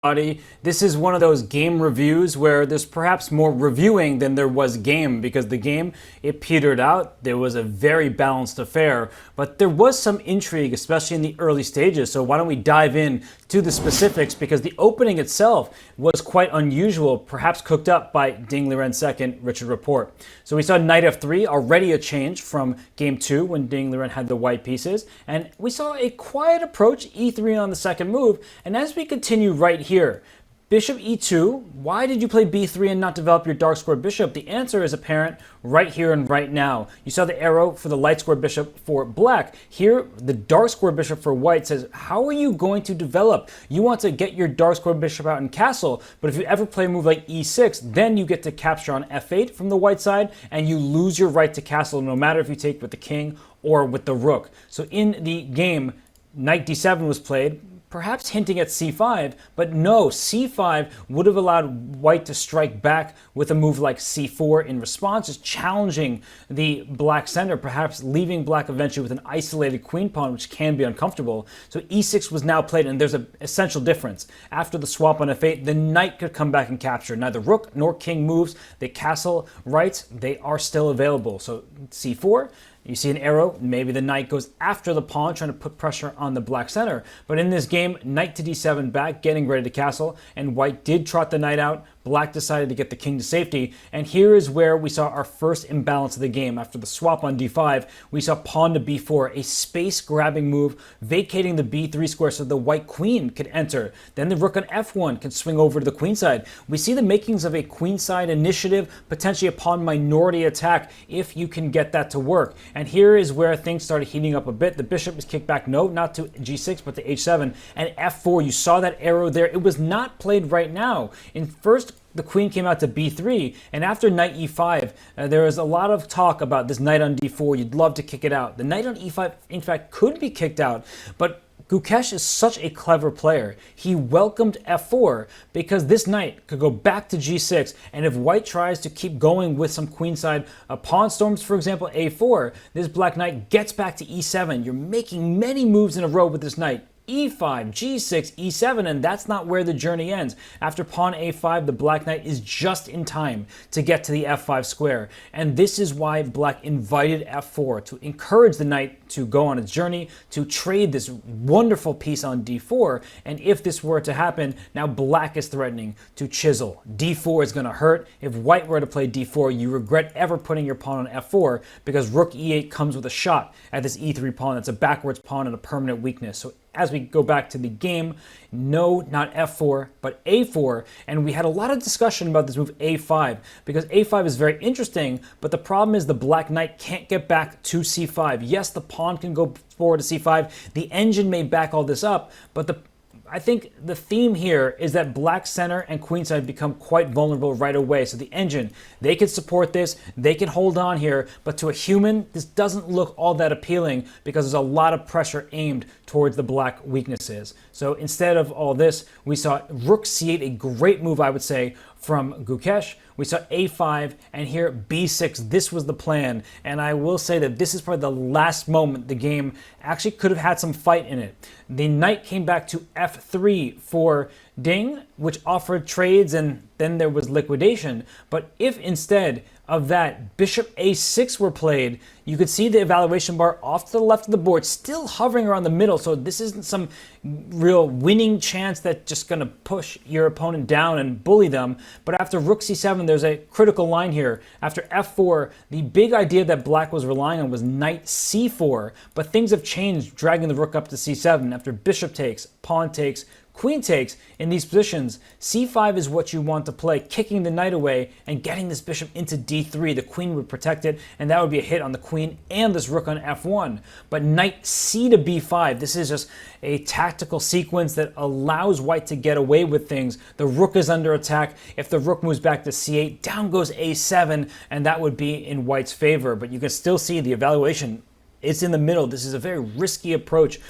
This is one of those game reviews where there's perhaps more reviewing than there was game, because the game, it petered out. There was a very balanced affair, but there was some intrigue, especially in the early stages. So why don't we dive in to the specifics, because the opening itself was quite unusual, perhaps cooked up by Ding Liren's second, Richard Rapport. So we saw knight f3, already a change from game 2 when Ding Liren had the white pieces, and we saw a quiet approach, e3 on the second move. And as we continue right here, bishop e2, why did you play b3 and not develop your dark square bishop? The answer is apparent right here and right now. You saw the arrow for the light square bishop for black. Here, the dark square bishop for white says, how are you going to develop? You want to get your dark square bishop out in castle, but if you ever play a move like e6, then you get to capture on f8 from the white side, and you lose your right to castle no matter if you take with the king or with the rook. So in the game, knight d7 was played, perhaps hinting at c5, but no, c5 would have allowed white to strike back with a move like c4 in response, just challenging the black center, perhaps leaving black eventually with an isolated queen pawn, which can be uncomfortable. So e6 was now played, and there's an essential difference. After the swap on f8, the knight could come back and capture. Neither rook nor king moves. The castle rights, they are still available. So c4, you see an arrow, maybe the knight goes after the pawn, trying to put pressure on the black center. But in this game, knight to d7 back, getting ready to castle, and white did trot the knight out. Black decided to get the king to safety, and here is where we saw our first imbalance of the game. After the swap on d5, we saw pawn to b4, a space-grabbing move, vacating the b3 square so the white queen could enter. Then the rook on f1 can swing over to the queen side. We see the makings of a queenside initiative, potentially a pawn minority attack, if you can get that to work. And here is where things started heating up a bit. The bishop is kicked back, no, not to g6, but to h7, and f4. You saw that arrow there. It was not played right now. In first, the queen came out to b3, and after knight e5, there was a lot of talk about this knight on d4. You'd love to kick it out. The knight on e5, in fact, could be kicked out, but Gukesh is such a clever player. He welcomed f4 because this knight could go back to g6, and if white tries to keep going with some queenside pawn storms, for example, a4, this black knight gets back to e7. You're making many moves in a row with this knight. e5, g6, e7, and that's not where the journey ends. After pawn a5, the black knight is just in time to get to the f5 square. And this is why black invited f4, to encourage the knight to go on its journey, to trade this wonderful piece on d4. And if this were to happen, now black is threatening to chisel. d4 is going to hurt. If white were to play d4, you regret ever putting your pawn on f4, because rook e8 comes with a shot at this e3 pawn. That's a backwards pawn and a permanent weakness. So as we go back to the game, no, not f4, but a4, and we had a lot of discussion about this move a5, because a5 is very interesting, but the problem is the black knight can't get back to c5. Yes, the pawn can go forward to c5, the engine may back all this up, but I think the theme here is that black center and queenside become quite vulnerable right away. So the engine, they can support this, they can hold on here, but to a human, this doesn't look all that appealing because there's a lot of pressure aimed towards the black weaknesses. So instead of all this, we saw rook c8, a great move, I would say, from Gukesh. We saw a5, and here b6. This was the plan, and I will say that this is probably the last moment the game actually could have had some fight in it. The knight came back to f3 for Ding, which offered trades, and then there was liquidation. But if instead of that bishop a6 were played, you could see the evaluation bar off to the left of the board, still hovering around the middle. So this isn't some real winning chance that's just going to push your opponent down and bully them. But after rook c7, there's a critical line here. After f4, the big idea that black was relying on was knight c4, but things have changed, dragging the rook up to c7. After bishop takes, pawn takes, queen takes, in these positions, c5 is what you want to play, kicking the knight away and getting this bishop into d3. The queen would protect it, and that would be a hit on the queen and this rook on f1. But knight c to b5, this is just a tactical sequence that allows white to get away with things. The rook is under attack. If the rook moves back to c8, down goes a7, and that would be in white's favor. But you can still see the evaluation. It's in the middle. This is a very risky approach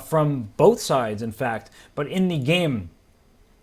from both sides, in fact. But in the game,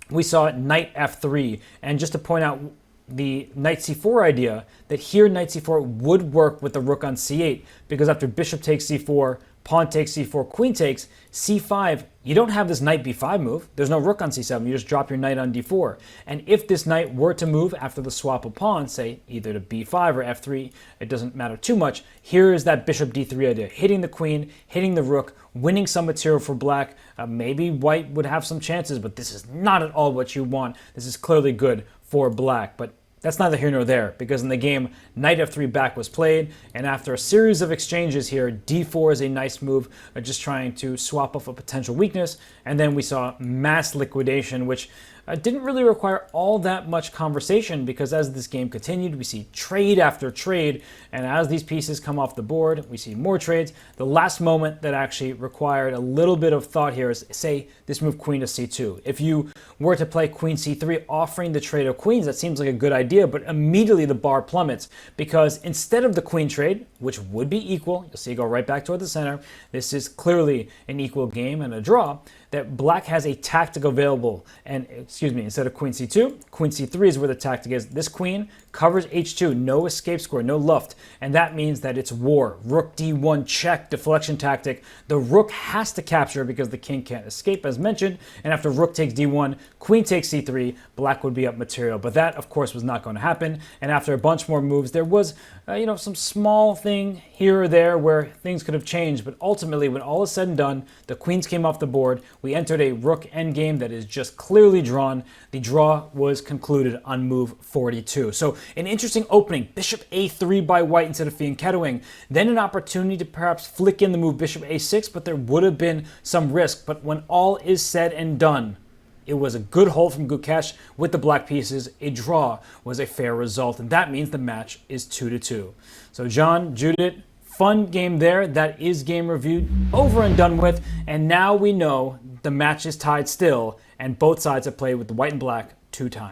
we saw knight f3. And just to point out the knight c4 idea, that here knight c4 would work with the rook on c8, because after bishop takes c4, pawn takes c4, queen takes, c5, you don't have this knight b5 move. There's no rook on c7. You just drop your knight on d4. And if this knight were to move after the swap of pawns, say either to b5 or f3, it doesn't matter too much. Here is that bishop d3 idea, hitting the queen, hitting the rook, winning some material for black. Maybe white would have some chances, but this is not at all what you want. This is clearly good for black, but that's neither here nor there, because in the game, knight f3 back was played, and after a series of exchanges here, d4 is a nice move, just trying to swap off a potential weakness, and then we saw mass liquidation, which didn't really require all that much conversation, because as this game continued, we see trade after trade, and as these pieces come off the board, we see more trades. The last moment that actually required a little bit of thought here is, say, this move queen to c2. If you were to play queen c3, offering the trade of queens, that seems like a good idea, but immediately the bar plummets, because instead of the queen trade, which would be equal, you'll see it go right back toward the center, this is clearly an equal game and a draw, that black has a tactic available, and instead of queen c2, queen c3 is where the tactic is. This queen covers h2, no escape square, no luft, and that means that it's war. Rook d1 check, deflection tactic. The rook has to capture because the king can't escape, as mentioned, and after rook takes d1, queen takes c3, black would be up material, but that, of course, was not going to happen, and after a bunch more moves, there was, some small thing here or there where things could have changed, but ultimately, when all is said and done, the queens came off the board. We entered a rook endgame that is just clearly drawn. The draw was concluded on move 42. So an interesting opening, bishop a3 by white instead of fianchettoing. Then an opportunity to perhaps flick in the move bishop a6, but there would have been some risk. But when all is said and done, it was a good hold from Gukesh with the black pieces. A draw was a fair result, and that means the match is 2-2. So John, Judith, fun game there. That is game reviewed, over and done with, and now we know the match is tied still, and both sides have played with the white and black 2 times.